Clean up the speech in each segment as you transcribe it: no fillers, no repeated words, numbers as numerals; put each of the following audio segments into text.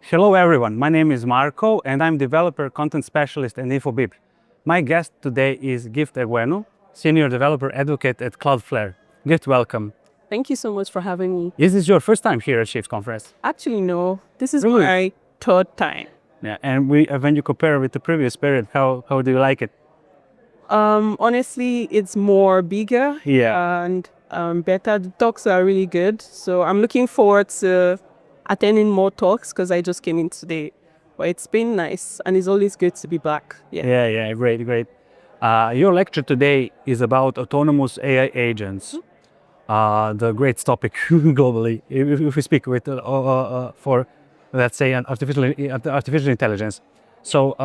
Hello everyone, my name is Marco and I'm developer content specialist at InfoBip. My guest today is Gift Egwuenu, senior developer advocate at Cloudflare. Gift, welcome. Thank you so much for having me. Is this your first time here at Shift Conference? Actually, no, this is Really? my third time. Yeah, and when you compare with the previous period, how do you like it? Honestly, it's more bigger Yeah. and better. The talks are really good. So I'm looking forward to attending more talks because I just came in today. But it's been nice and it's always good to be back. Yeah. Yeah, great. Your lecture today is about autonomous AI agents. The great topic globally, if we speak with for, let's say, an artificial intelligence. So,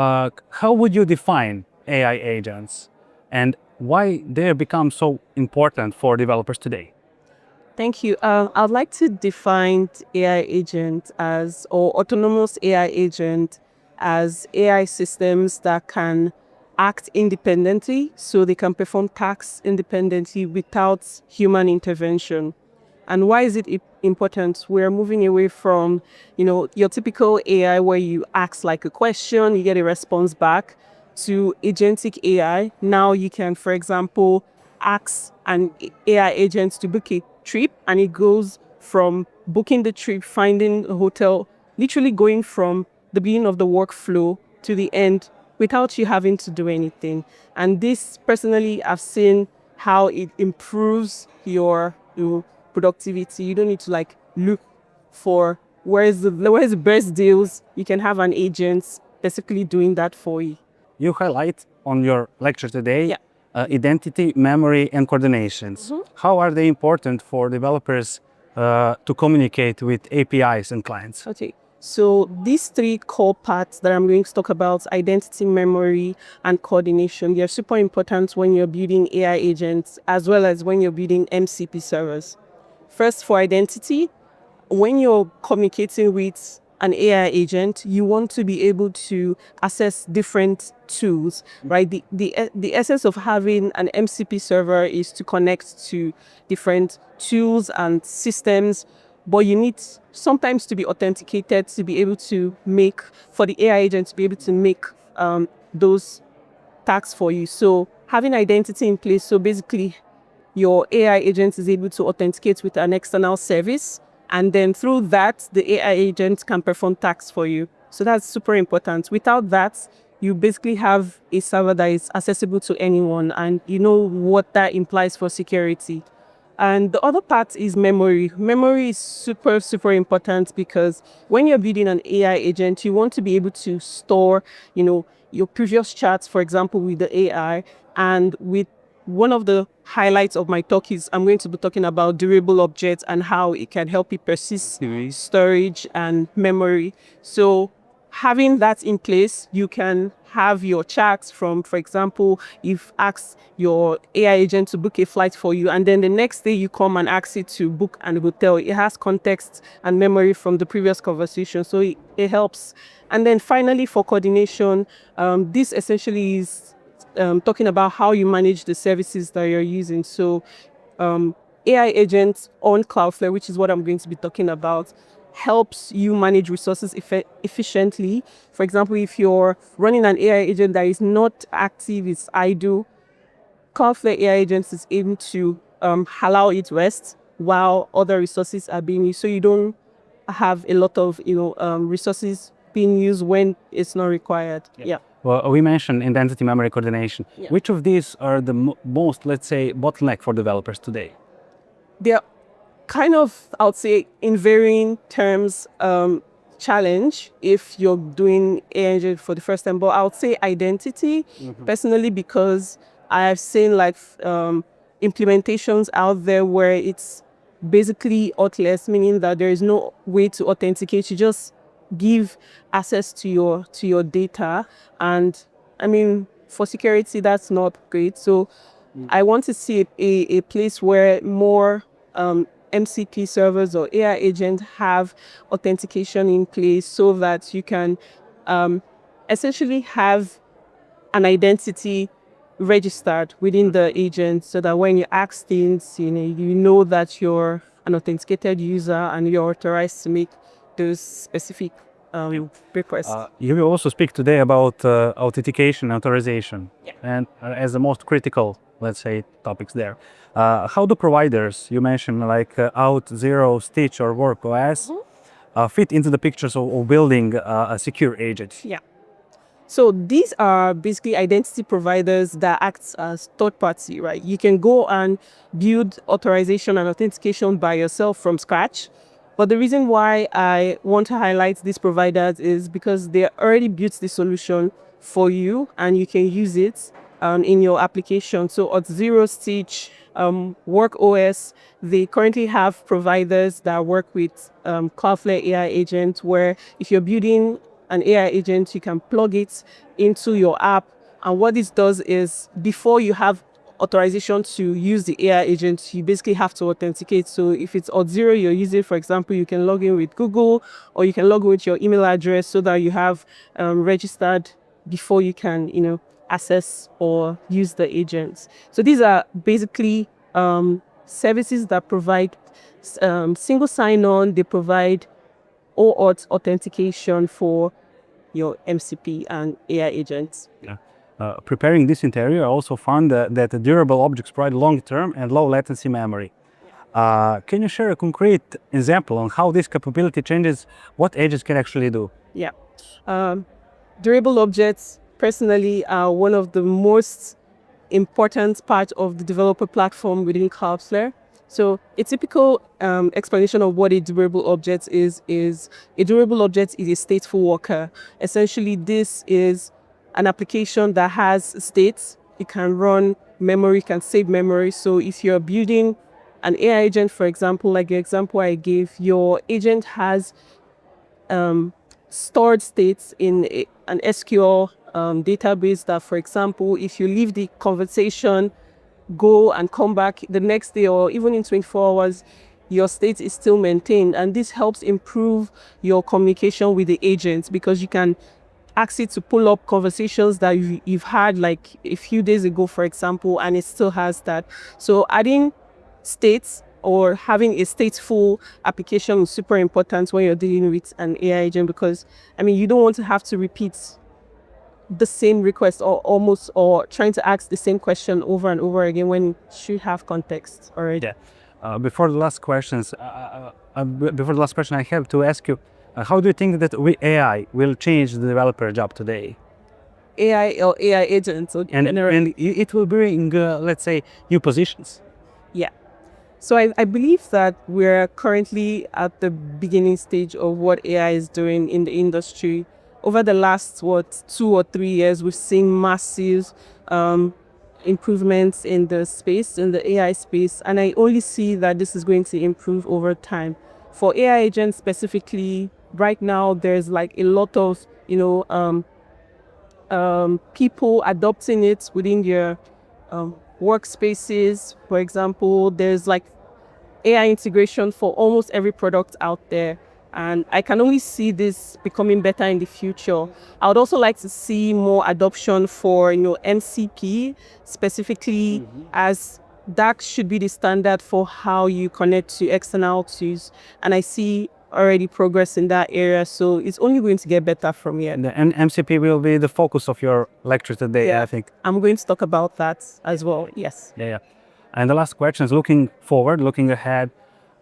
how would you define AI agents, and why they become so important for developers today? Thank you. I'd like to define AI agent as, or autonomous AI agent as AI systems that can act independently, so they can perform tasks independently without human intervention. And why is it important? We're moving away from, your typical AI where you ask like a question, you get a response back, to agentic AI. Now you can, for example, ask an AI agent to book a trip, and it goes from booking the trip, finding a hotel, literally going from the beginning of the workflow to the end without you having to do anything. And this personally, I've seen how it improves your productivity. You don't need to like look for where's the best deals. You can have an agent specifically doing that for you. You highlight on your lecture today Yeah. identity, memory, and coordinations. How are they important for developers to communicate with APIs and clients? Okay. So these three core parts that I'm going to talk about, identity, memory, and coordination, they're super important when you're building AI agents as well as when you're building MCP servers. First, for identity, when you're communicating with an AI agent, you want to be able to access different tools, right? The essence of having an MCP server is to connect to different tools and systems, but you need sometimes to be authenticated to be able to make, for the AI agent to be able to make those tasks for you. So having identity in place, so basically your AI agent is able to authenticate with an external service. And then through that, the AI agent can perform tasks for you. So that's super important. Without that, you basically have a server that is accessible to anyone. And you know what that implies for security. And the other part is memory. Memory is super important because when you're building an AI agent, you want to be able to store, your previous chats, for example, with the AI. And with one of the highlights of my talk is I'm going to be talking about durable objects and how it can help it persist storage and memory. So having that in place, you can have your checks from, for example, you've asked your AI agent to book a flight for you, and then the next day you come and ask it to book an hotel. It has context and memory from the previous conversation, so it helps. And then finally, for coordination, this essentially is talking about how you manage the services that you're using. So AI agents on Cloudflare, which is what I'm going to be talking about, helps you manage resources efficiently. For example, if you're running an AI agent that is not active, it's idle, Cloudflare AI agents is able to allow it rest while other resources are being used. So you don't have a lot of resources being used when it's not required. Yeah. Well, we mentioned identity, memory, coordination. Yeah. Which of these are the most, let's say, bottleneck for developers today? They're kind of, I would say, in varying terms, challenge if you're doing AI engine for the first time. But I would say identity, personally, because I have seen like implementations out there where it's basically authorless, meaning that there is no way to authenticate. You just give access to your data, and I mean, for security, that's not great. So I want to see a place where more MCP servers or AI agents have authentication in place so that you can essentially have an identity registered within the agent, so that when you ask things, you know that you're an authenticated user and you're authorized to make those specific request. You will also speak today about authentication and authorization, Yeah. and as the most critical, let's say, topics there. How do providers you mentioned, like Auth0, Stytch, or WorkOS, fit into the pictures of building a secure agent? Yeah. So these are basically identity providers that act as third party, right? You can go and build authorization and authentication by yourself from scratch. But the reason why I want to highlight these providers is because they already built the solution for you and you can use it in your application. So Auth0, Stitch, WorkOS, they currently have providers that work with Cloudflare AI agent, where if you're building an AI agent, you can plug it into your app. And what this does is, before you have authorization to use the AI agent, you basically have to authenticate. So if it's Auth0 you're using, for example, you can log in with Google, or you can log in with your email address so that you have registered before you can, access or use the agents. So these are basically services that provide single sign-on. They provide OAuth authentication for your MCP and AI agents. Yeah. Preparing this interior, I also found that the durable objects provide long-term and low-latency memory. Can you share a concrete example on how this capability changes what agents can actually do? Yeah. Durable objects, personally, are one of the most important part of the developer platform within Cloudflare. So a typical explanation of what a durable object is a durable object is a stateful worker. Essentially, this is an application that has states. It can run memory, can save memory. So if you're building an AI agent, for example, like the example I gave, your agent has stored states in an SQL database that, for example, if you leave the conversation, go and come back the next day or even in 24 hours, your state is still maintained. And this helps improve your communication with the agent, because you can ask it to pull up conversations that you've had like a few days ago, for example, and it still has that. So adding states or having a stateful application is super important when you're dealing with an AI agent, because you don't want to have to repeat the same request or trying to ask the same question over and over again when you should have context already. Yeah. Before the last questions, before the last question, I have to ask you, how do you think that AI will change the developer job today? AI or AI agents or And it will bring, let's say, new positions. Yeah. So I believe that we're currently at the beginning stage of what AI is doing in the industry. Over the last, 2 or 3 years, we've seen massive improvements in the space, in the AI space. And I only see that this is going to improve over time. For AI agents specifically, right now, there's like a lot of, people adopting it within their workspaces. For example, there's like AI integration for almost every product out there. And I can only see this becoming better in the future. I would also like to see more adoption for, MCP specifically, as that should be the standard for how you connect to external tools. And I see already progress in that area. So it's only going to get better from here. And MCP will be the focus of your lecture today, Yeah. I think. I'm going to talk about that as well. Yes. Yeah. And the last question is looking forward, looking ahead.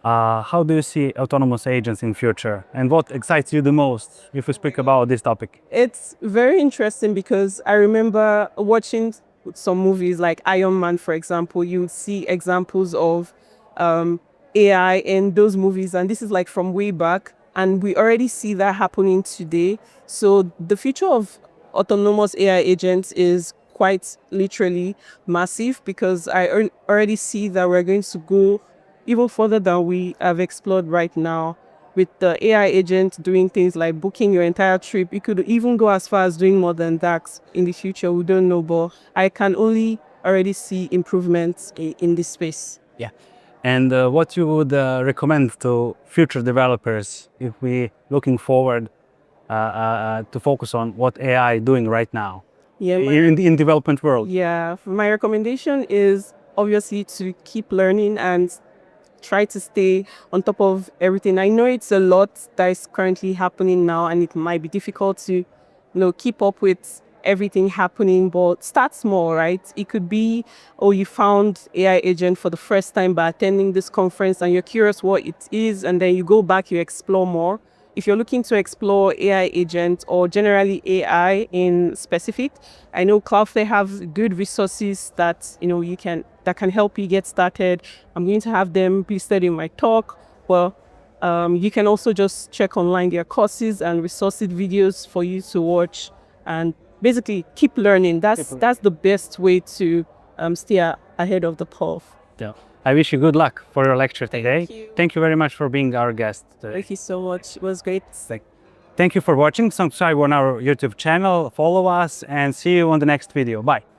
How do you see autonomous agents in future? And what excites you the most if we speak about this topic? It's very interesting because I remember watching some movies like Iron Man, for example. You see examples of AI in those movies, and this is like from way back, and we already see that happening today. So the future of autonomous AI agents is quite literally massive, because I already see that we're going to go even further than we have explored right now. With the AI agent doing things like booking your entire trip, you could even go as far as doing more than that in the future. We don't know, but I can only already see improvements in this space. Yeah. And what you would recommend to future developers if we looking forward to focus on what AI doing right now Yeah, in development world? yeah. My recommendation is obviously to keep learning and try to stay on top of everything. I know it's a lot that is currently happening now, and it might be difficult to, keep up with everything happening, but start small, right? It could be, oh, you found AI agent for the first time by attending this conference and you're curious what it is, and then you go back, you explore more. If you're looking to explore AI agent or generally AI in specific, I know Cloudflare have good resources that that can help you get started. I'm going to have them listed in my talk. Well, you can also just check online their courses and resources videos for you to watch and basically keep learning. That's the best way to stay ahead of the curve. Yeah. I wish you good luck for your lecture today. you. Thank you very much for being our guest today. Thank you so much. It was great. Thank you for watching. Subscribe on our YouTube channel, follow us, and see you on the next video. Bye.